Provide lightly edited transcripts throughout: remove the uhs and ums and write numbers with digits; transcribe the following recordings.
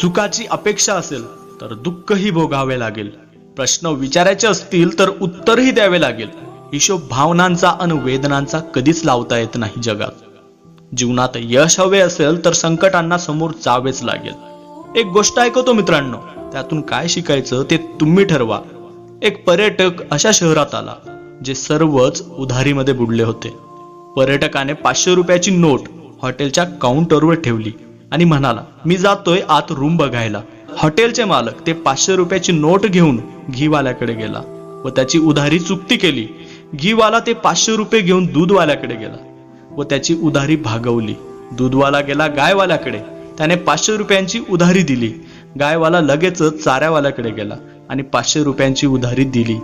सुखाची अपेक्षा असेल तर दुःखही भोगावे लागेल. प्रश्न विचारायचे असतील तर उत्तरही द्यावे लागेल. हिशोब भावनांचा आणि वेदनांचा कधीच लावता येत नाही जगात. जीवनात यश हवे असेल तर संकटांना समोर जावेच लागेल. एक गोष्ट ऐकवतो मित्रांनो, त्यातून काय शिकायचं ते तुम्ही ठरवा. एक पर्यटक अशा शहरात आला जे सर्वच उधारीमध्ये बुडले होते. पर्यटकाने 500 रुपयाची नोट हॉटेलच्या काउंटरवर ठेवली आणि म्हणाला, मी जातोय आत रूम बघायला. हॉटेलचे मालक ते 500 रुपयाची नोट घेऊन घीवाल्याकडे गेला व त्याची उधारी चुकती केली. घीवाला ते 500 रुपये घेऊन दूधवाल्याकडे गेला व त्याची उधारी भागवली. दूधवाला गेला गायवाल्याकडे, त्याने 500 रुपयांची उधारी दिली. गायवाला लगेचच चाऱ्यावाल्याकडे गेला आणि 500 रुपयांची उधारी दिली.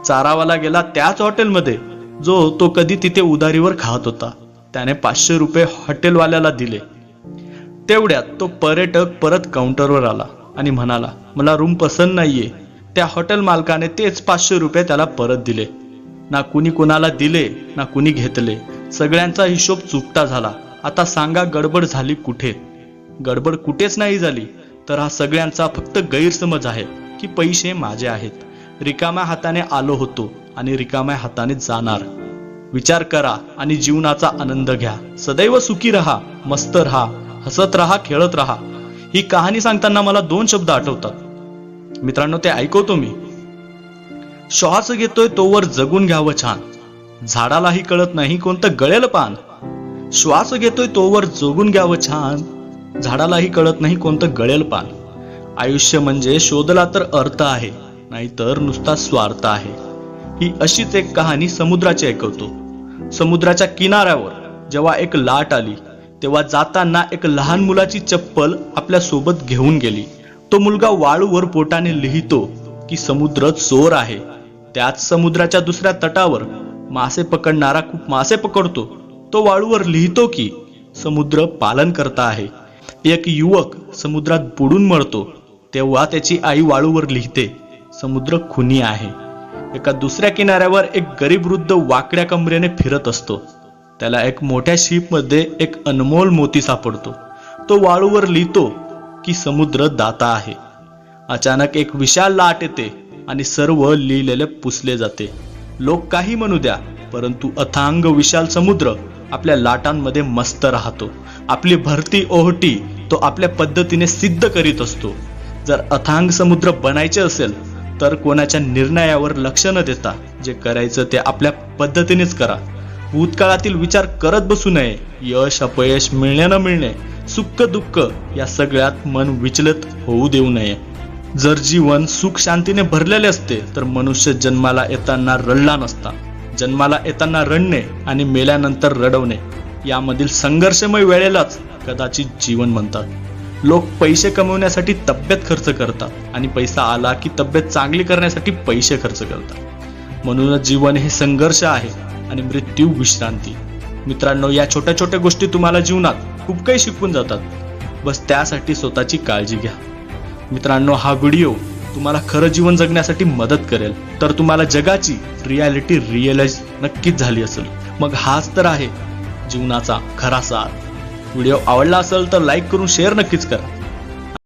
चारावाला गेला त्याच हॉटेलमध्ये जो तो कधी तिथे उधारीवर खात होता. त्याने 500 रुपये हॉटेलवाल्याला दिले. तेवढ्यात तो पर्यटक परत काउंटरवर आला आणि म्हणाला, मला रूम पसंत नाहीये. त्या हॉटेल मालकाने तेच 500 रुपये त्याला परत दिले. ना कुणी कोणाला दिले ना कुणी घेतले. सगळ्यांचा हिशोब चुकता झाला. आता सांगा गडबड झाली कुठे? गडबड कुठेच नाही झाली, तर हा सगळ्यांचा फक्त गैरसमज आहे की पैसे माझे आहेत. रिकाम्या हाताने आलो होतो आणि रिकाम्या हाताने जाणार. विचार करा आणि जीवनाचा आनंद घ्या. सदैव सुखी राहा, मस्त राहा, हसत राहा, खेळत राहा. ही कहाणी सांगताना मला 2 शब्द आठवतात मित्रांनो, ते ऐकवतो मी. श्वास घेतोय तोवर जगून घ्यावं छान, झाडालाही कळत नाही कोणतं गळेल पान. श्वास घेतोय तोवर जगून घ्यावं छान, झाडालाही कळत नाही कोणतं गळेल पान. आयुष्य म्हणजे शोधला तर अर्थ आहे, नाहीतर नुसता स्वार्थ आहे. ही अशीच एक कहाणी समुद्राची ऐकवतो. समुद्राच्या किनाऱ्यावर जेव्हा एक लाट आली तेव्हा जाताना एक लहान मुलाची चप्पल आपल्या सोबत घेऊन गेली. तो मुलगा वाळूवर पोटाने लिहितो की समुद्र चोर आहे. त्याच समुद्राच्या दुसऱ्या तटावर मासे पकडणारा खूप मासे पकडतो. तो वाळूवर लिहितो की समुद्र पालन करता आहे. एक युवक समुद्रात बुडून मरतो तेव्हा त्याची आई वाळूवर लिहिते, समुद्र खुनी आहे. एका दुसऱ्या किनाऱ्यावर एक गरीब वृद्ध वाकड्या कमरेने फिरत असतो. त्याला एक मोठ्या शिपमध्ये एक अनमोल मोती सापडतो. तो वाळूवर लिहितो की समुद्र दाता आहे. अचानक एक विशाल लाट येते आणि सर्व लिहिलेले पुसले जाते. लोक काही म्हणू द्या, परंतु अथांग विशाल समुद्र आपल्या लाटांमध्ये मस्त राहतो. आपली भरती ओहोटी तो आपल्या पद्धतीने सिद्ध करीत असतो. जर अथांग समुद्र बनायचे असेल तर कोणाच्या निर्णयावर लक्ष न देता जे करायचं ते आपल्या पद्धतीनेच करा. भूतकाळातील विचार करत बसू नये. यश अपयश, मिळणे न मिळणे, सुख दुःख या सगळ्यात मन विचलित होऊ देऊ नये. जर जीवन सुख शांतीने भरलेले असते तर मनुष्य जन्माला येताना रडला नसता. जन्माला येताना रडणे आणि मेल्यानंतर रडवणे यामधील संघर्षमय वेळेलाच कदाचित जीवन म्हणतात. लोक पैसे कमवण्यासाठी तब्येत खर्च करतात आणि पैसा आला की तब्येत चांगली करण्यासाठी पैसे खर्च करतात. म्हणूनच जीवन हे संघर्ष आहे आणि मृत्यू विश्रांती. मित्रांनो, या छोट्या छोट्या गोष्टी तुम्हाला जीवनात खूप काही शिकवून जातात. बस त्यासाठी स्वतःची काळजी घ्या. मित्रांनो, हा व्हिडिओ तुम्हाला खरं जीवन जगण्यासाठी मदत करेल तर तुम्हाला जगाची रियालिटी रिअलाइज नक्कीच झाली असेल. मग हाच तर आहे जीवनाचा खरा सार. व्हिडिओ आवडला असेल तर लाईक करून शेअर नक्कीच करा.